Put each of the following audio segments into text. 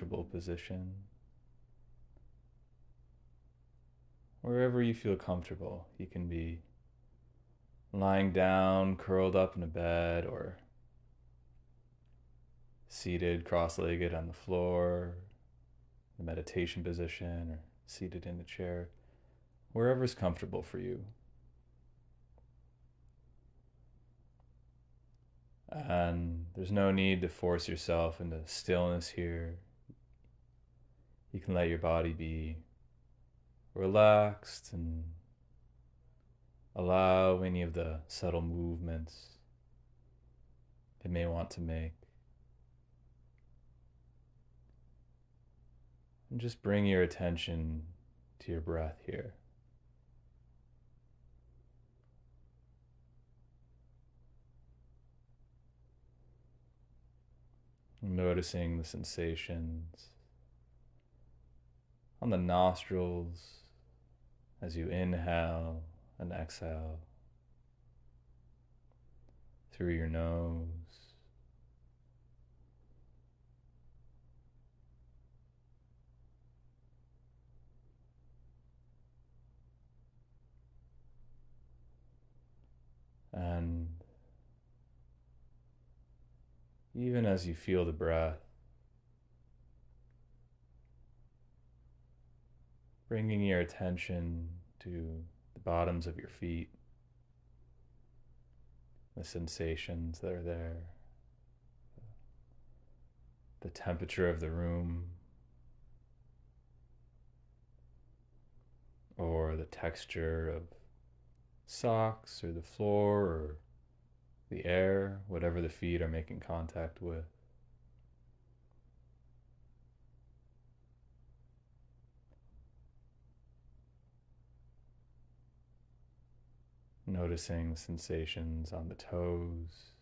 comfortable position, wherever you feel comfortable. You can be lying down, curled up in a bed, or seated cross-legged on the floor, the meditation position, or seated in a chair, wherever's comfortable for you. And there's no need to force yourself into stillness here. You can let your body be relaxed and allow any of the subtle movements it may want to make. And just bring your attention to your breath here. Noticing the sensations on the nostrils as you inhale and exhale through your nose. And even as you feel the breath, bringing your attention to the bottoms of your feet, the sensations that are there, the temperature of the room, or the texture of socks or the floor or the air, whatever the feet are making contact with. Noticing sensations on the toes,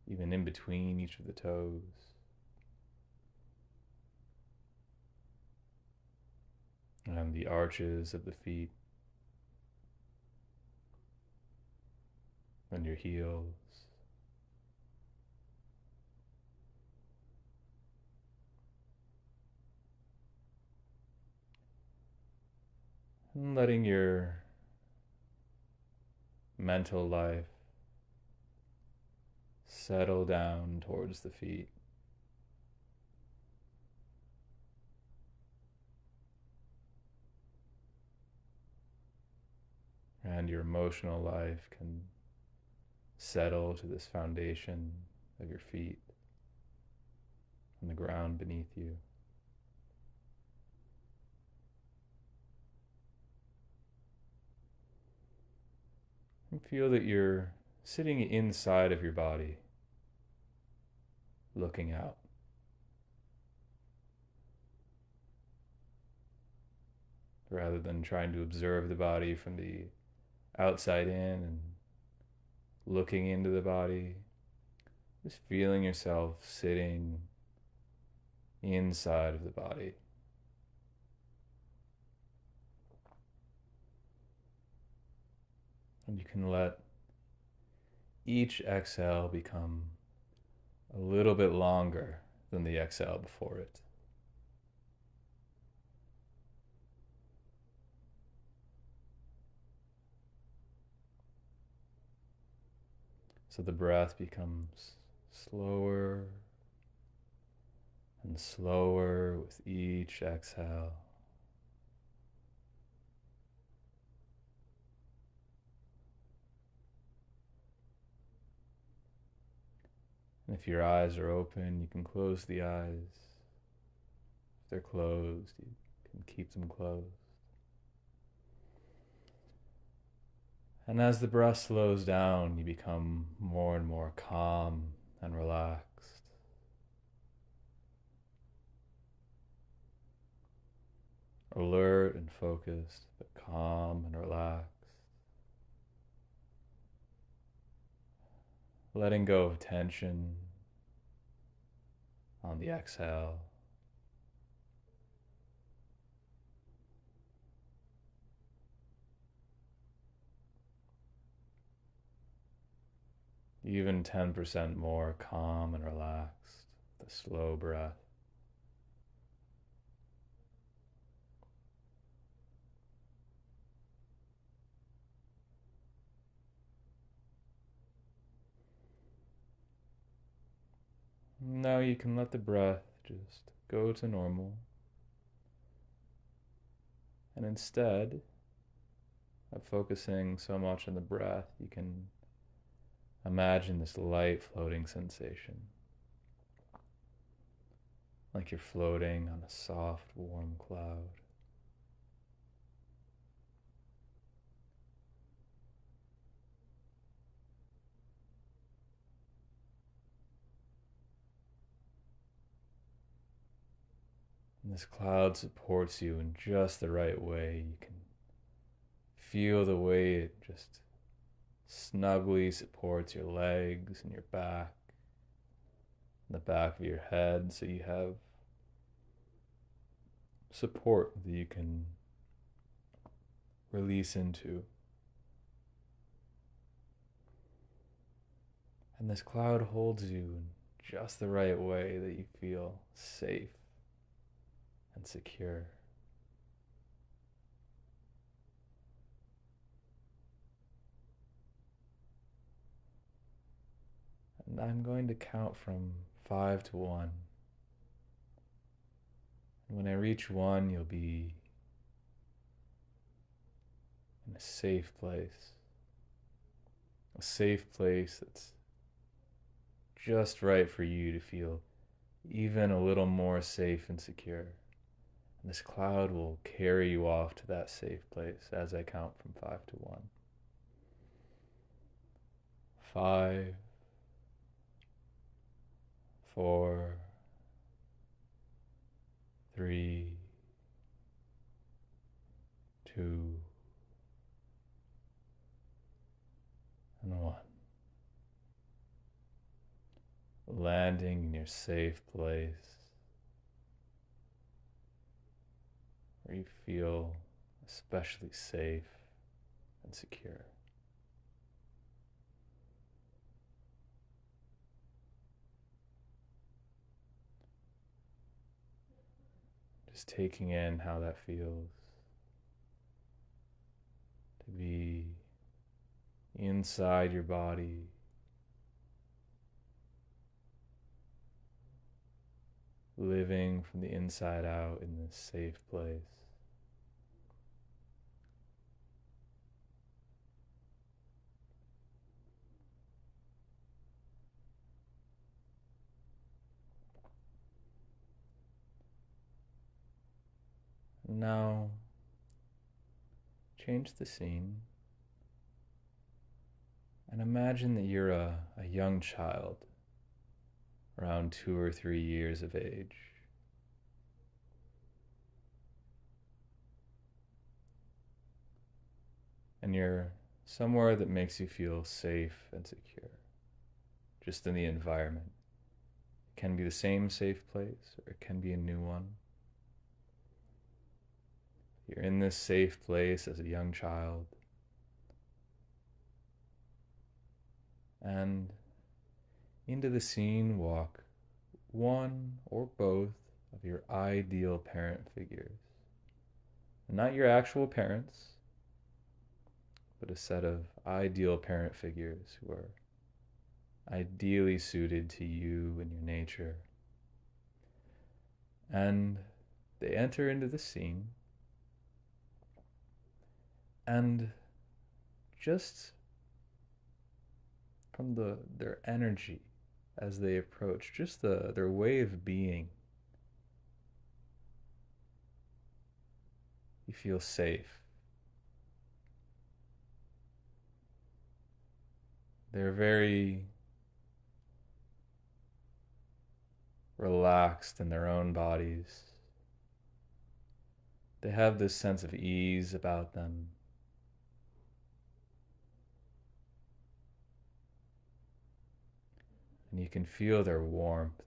even in between each of the toes. And the arches of the feet and your heels. And letting your mental life settle down towards the feet. And your emotional life can settle to this foundation of your feet and the ground beneath you. And feel that you're sitting inside of your body, looking out. Rather than trying to observe the body from the outside in and looking into the body, just feeling yourself sitting inside of the body. And you can let each exhale become a little bit longer than the exhale before it. So the breath becomes slower and slower with each exhale. And if your eyes are open, you can close the eyes. If they're closed, you can keep them closed. And as the breath slows down, you become more and more calm and relaxed. Alert and focused, but calm and relaxed. Letting go of tension on the exhale. Even 10% more calm and relaxed, the slow breath. Now you can let the breath just go to normal. And instead of focusing so much on the breath, you can imagine this light floating sensation. Like you're floating on a soft, warm cloud. And this cloud supports you in just the right way. You can feel the way it just snugly supports your legs and your back, and the back of your head, so you have support that you can release into. And this cloud holds you in just the right way that you feel safe and secure. And I'm going to count from 5 to 1. And when I reach 1, you'll be in a safe place. A safe place that's just right for you to feel even a little more safe and secure. And this cloud will carry you off to that safe place as I count from 5 to 1. 5, 4, 3, 2, and 1. Landing in your safe place where you feel especially safe and secure. Just taking in how that feels to be inside your body, living from the inside out in this safe place. Now, change the scene and imagine that you're a young child, around 2 or 3 years of age. And you're somewhere that makes you feel safe and secure, just in the environment. It can be the same safe place, or it can be a new one. You're in this safe place as a young child, and into the scene walk one or both of your ideal parent figures. Not your actual parents, but a set of ideal parent figures who are ideally suited to you and your nature. And they enter into the scene, and just from their energy as they approach, just their way of being, you feel safe. They're very relaxed in their own bodies. They have this sense of ease about them. And you can feel their warmth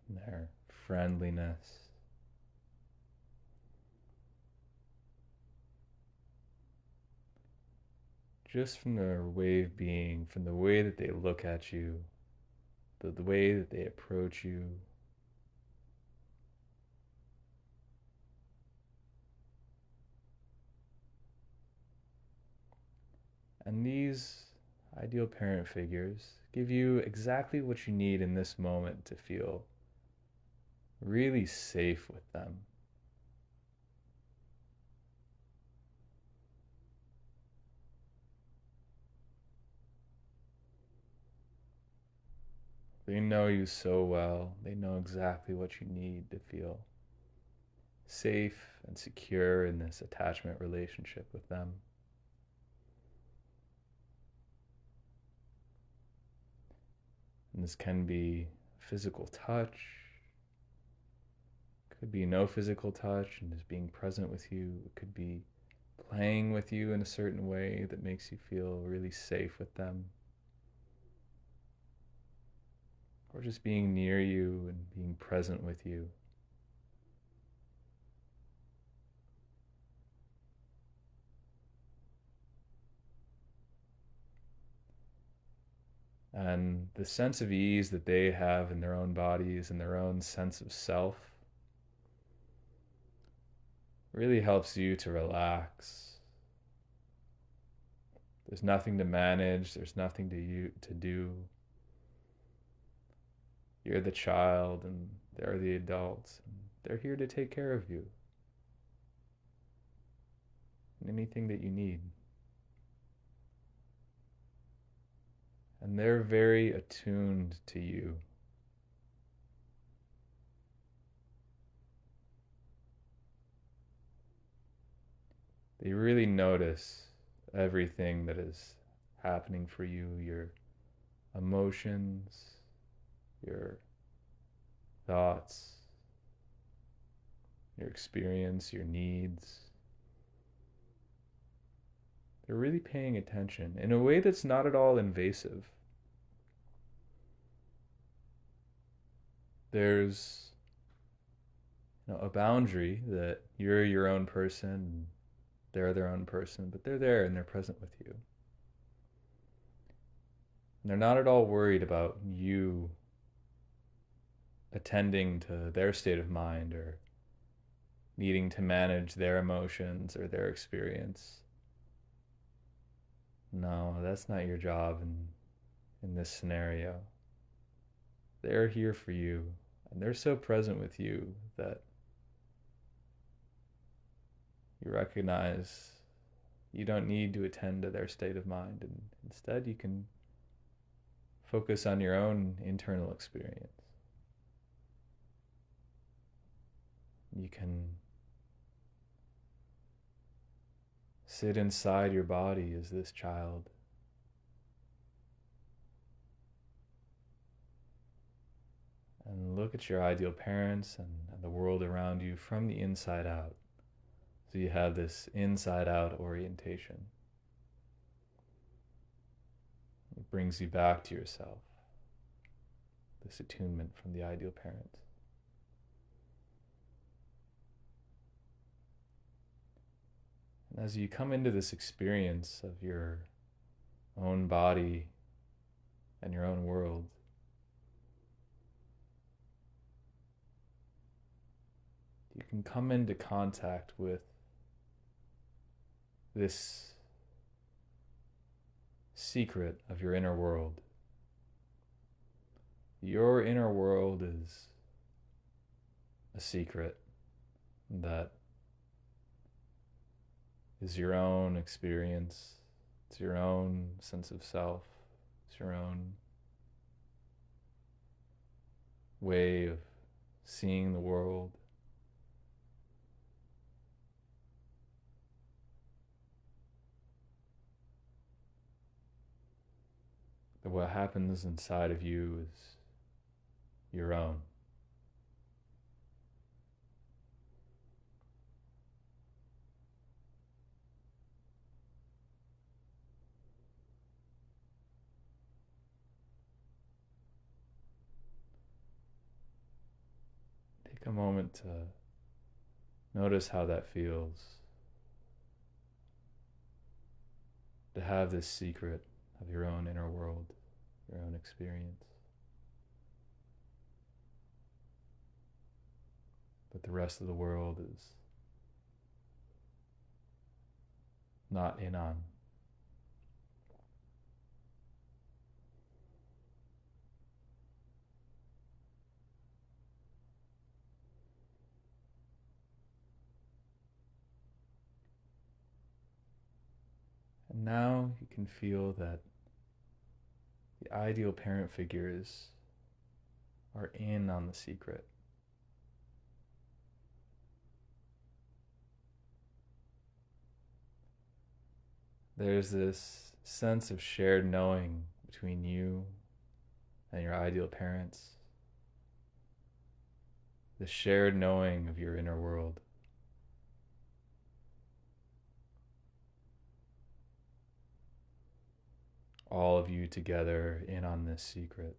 and their friendliness. Just from their way of being, from the way that they look at you, the way that they approach you. And these ideal parent figures give you exactly what you need in this moment to feel really safe with them. They know you so well. They know exactly what you need to feel safe and secure in this attachment relationship with them. And this can be physical touch, could be no physical touch and just being present with you. It could be playing with you in a certain way that makes you feel really safe with them. Or just being near you and being present with you. And the sense of ease that they have in their own bodies and their own sense of self really helps you to relax. There's nothing to manage, there's nothing to do. You're the child and they're the adults. And they're here to take care of you. And anything that you need. And they're very attuned to you. They really notice everything that is happening for you, your emotions, your thoughts, your experience, your needs. They're really paying attention in a way that's not at all invasive. There's a boundary that you're your own person, they're their own person, but they're there and they're present with you. And they're not at all worried about you attending to their state of mind or needing to manage their emotions or their experience. No, that's not your job in this scenario. They're here for you, and they're so present with you that you recognize you don't need to attend to their state of mind, and instead you can focus on your own internal experience. You can sit inside your body as this child. And look at your ideal parents and the world around you from the inside out. So you have this inside out orientation. It brings you back to yourself. This attunement from the ideal parent. And as you come into this experience of your own body and your own world, you can come into contact with this secret of your inner world. Your inner world is a secret that is your own experience. It's your own sense of self. It's your own way of seeing the world. That what happens inside of you is your own. Take a moment to notice how that feels. To have this secret of your own inner world, your own experience. That the rest of the world is not in on. And now you can feel that the ideal parent figures are in on the secret. There's this sense of shared knowing between you and your ideal parents, the shared knowing of your inner world. All of you together in on this secret.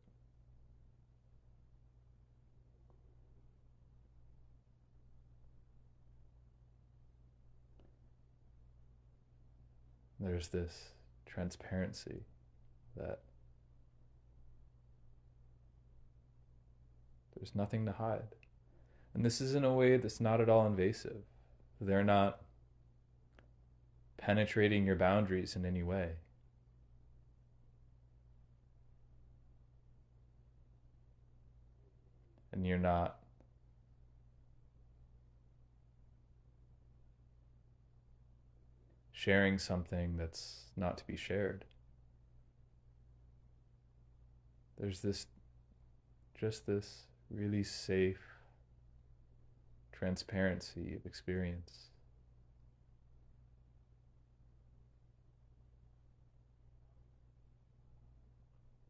There's this transparency that there's nothing to hide. And this is in a way that's not at all invasive. They're not penetrating your boundaries in any way. And you're not sharing something that's not to be shared. There's this really safe transparency of experience.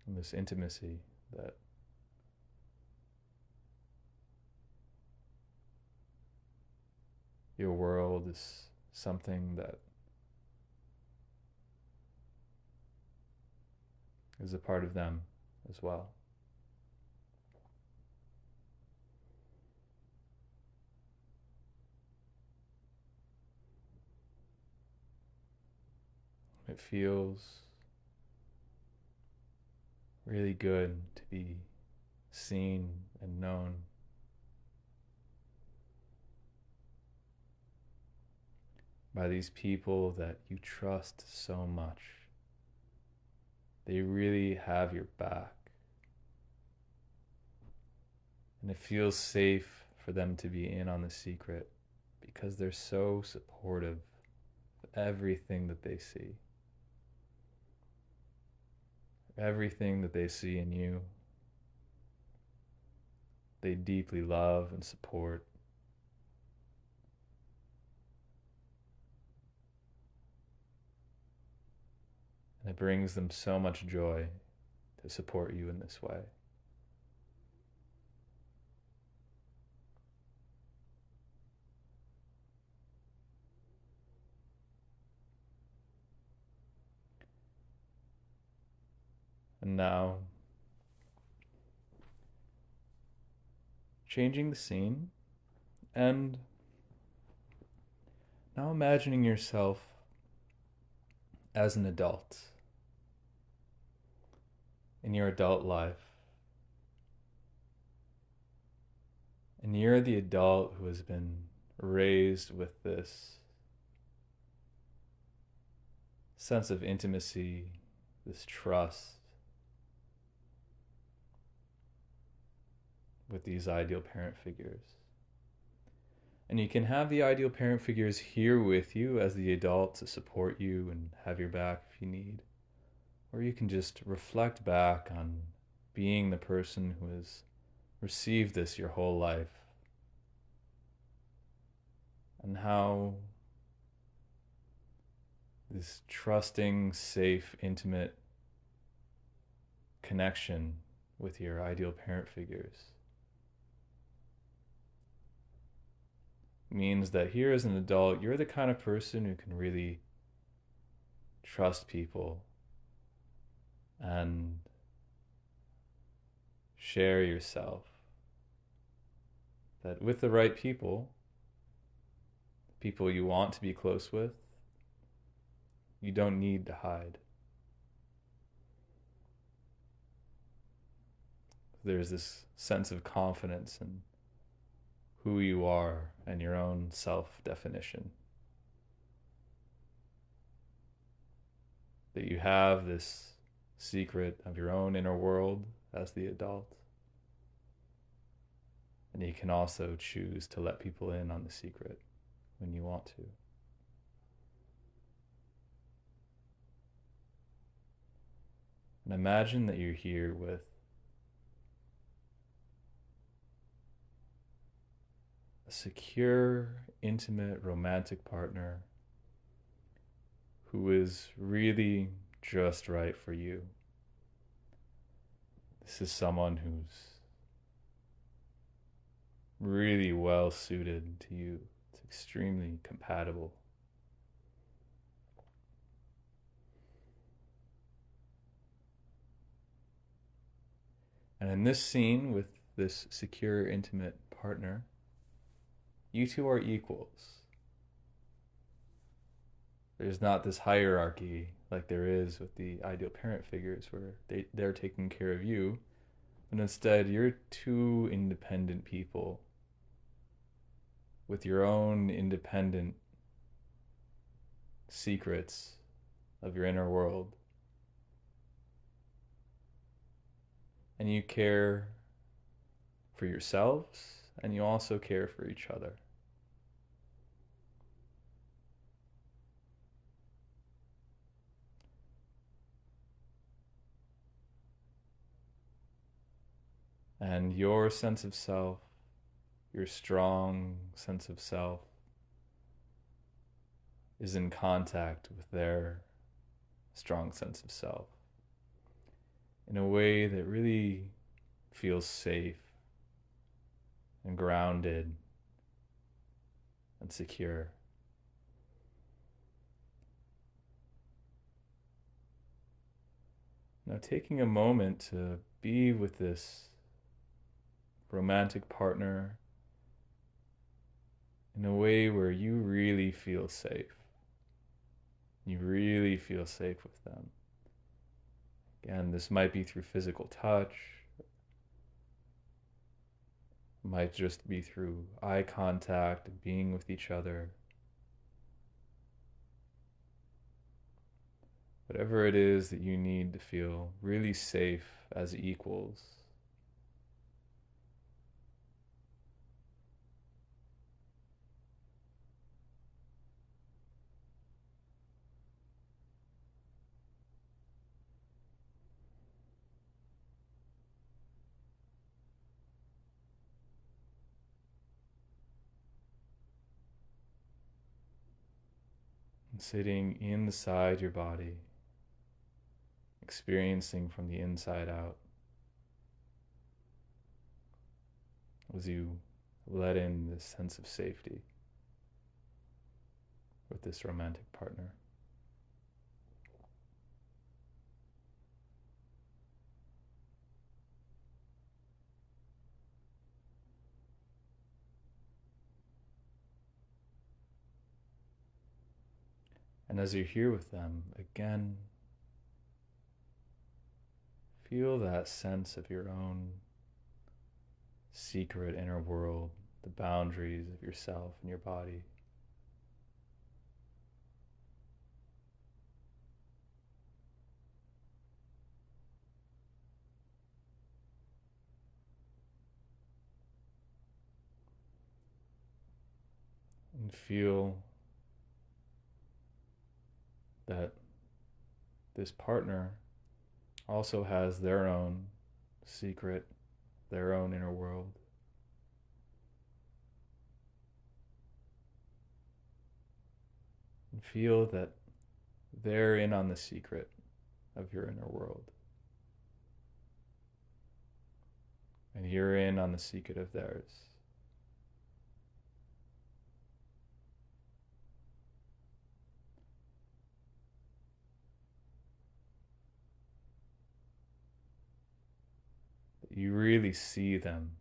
And this intimacy that your world is something that is a part of them as well. It feels really good to be seen and known by these people that you trust so much. They really have your back. And it feels safe for them to be in on the secret because they're so supportive of everything that they see. Everything that they see in you, they deeply love and support. And it brings them so much joy to support you in this way. And now, changing the scene, and now imagining yourself as an adult in your adult life. And you're the adult who has been raised with this sense of intimacy, this trust with these ideal parent figures. And you can have the ideal parent figures here with you as the adult to support you and have your back if you need. Or you can just reflect back on being the person who has received this your whole life and how this trusting, safe, intimate connection with your ideal parent figures means that here as an adult, you're the kind of person who can really trust people and share yourself. That with the right people, people you want to be close with, you don't need to hide. There's this sense of confidence in who you are and your own self-definition. That you have this secret of your own inner world as the adult. And you can also choose to let people in on the secret when you want to. And imagine that you're here with a secure, intimate, romantic partner who is really just right for you. This is someone who's really well suited to you. It's extremely compatible. And in this scene with this secure, intimate partner, you two are equals. There's not this hierarchy like there is with the ideal parent figures where they're taking care of you, but instead you're two independent people with your own independent secrets of your inner world. And you care for yourselves and you also care for each other. And your sense of self, your strong sense of self, is in contact with their strong sense of self in a way that really feels safe and grounded and secure. Now, taking a moment to be with this romantic partner in a way where you really feel safe. You really feel safe with them. Again, this might be through physical touch, might just be through eye contact and being with each other. Whatever it is that you need to feel really safe as equals. And sitting inside your body, experiencing from the inside out as you let in this sense of safety with this romantic partner. And as you're here with them, again, feel that sense of your own secret inner world, the boundaries of yourself and your body. And feel that this partner also has their own secret, their own inner world. And feel that they're in on the secret of your inner world. And you're in on the secret of theirs. That you really see them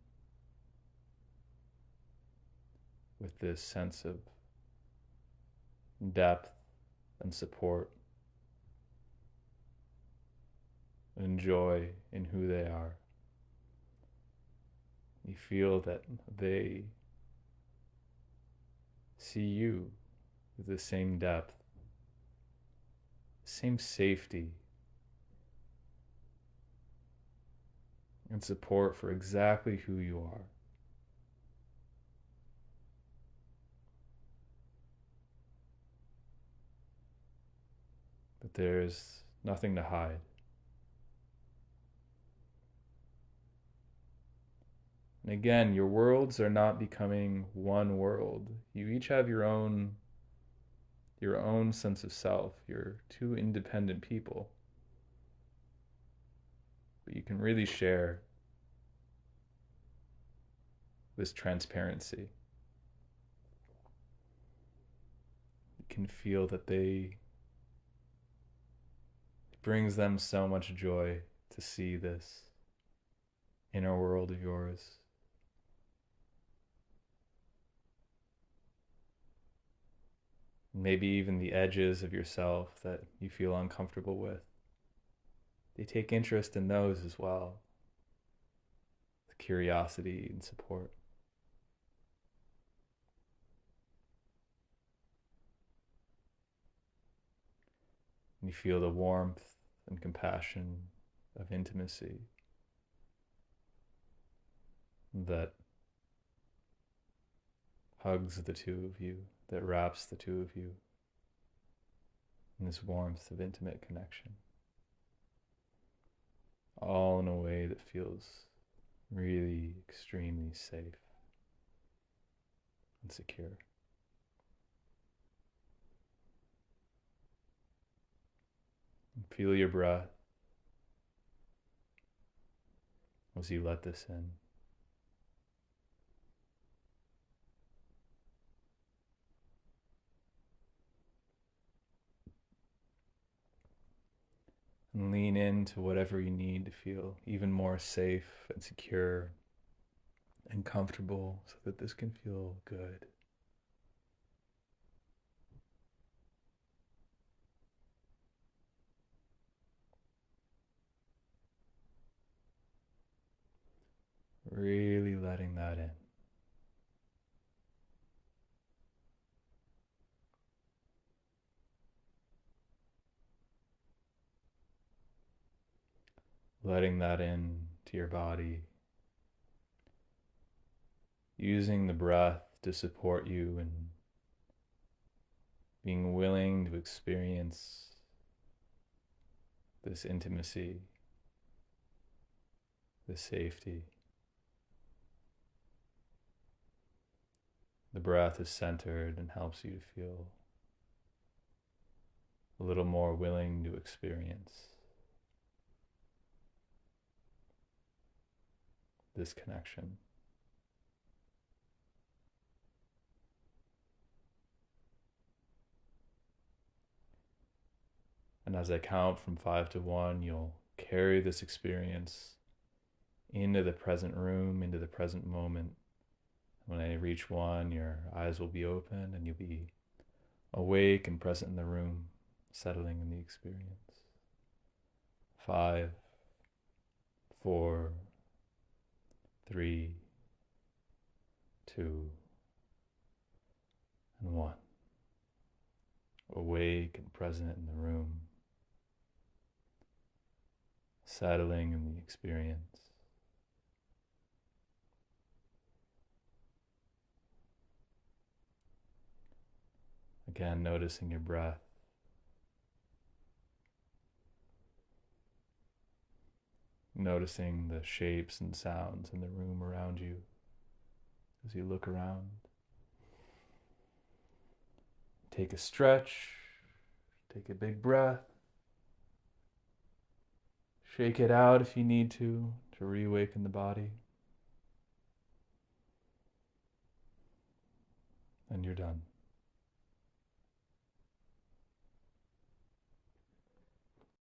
with this sense of depth and support and joy in who they are. You feel that they see you with the same depth, same safety and support for exactly who you are. That there's nothing to hide. And again, your worlds are not becoming one world. You each have your own sense of self. You're two independent people. But you can really share this transparency. You can feel that it brings them so much joy to see this inner world of yours. Maybe even the edges of yourself that you feel uncomfortable with. They take interest in those as well. With curiosity and support. And you feel the warmth and compassion of intimacy that hugs the two of you, that wraps the two of you in this warmth of intimate connection. All in a way that feels really extremely safe and secure. And feel your breath as you let this in. And lean into whatever you need to feel even more safe and secure and comfortable so that this can feel good. Really letting that in. Letting that in to your body. Using the breath to support you and being willing to experience this intimacy, this safety. The breath is centered and helps you to feel a little more willing to experience this connection. And as I count from 5 to 1, you'll carry this experience into the present room, into the present moment. When I reach 1, your eyes will be open and you'll be awake and present in the room, settling in the experience. 5, 4, 3, 2, and 1. Awake and present in the room, settling in the experience. Again, noticing your breath. Noticing the shapes and sounds in the room around you as you look around. Take a stretch, take a big breath. Shake it out if you need to reawaken the body. And you're done.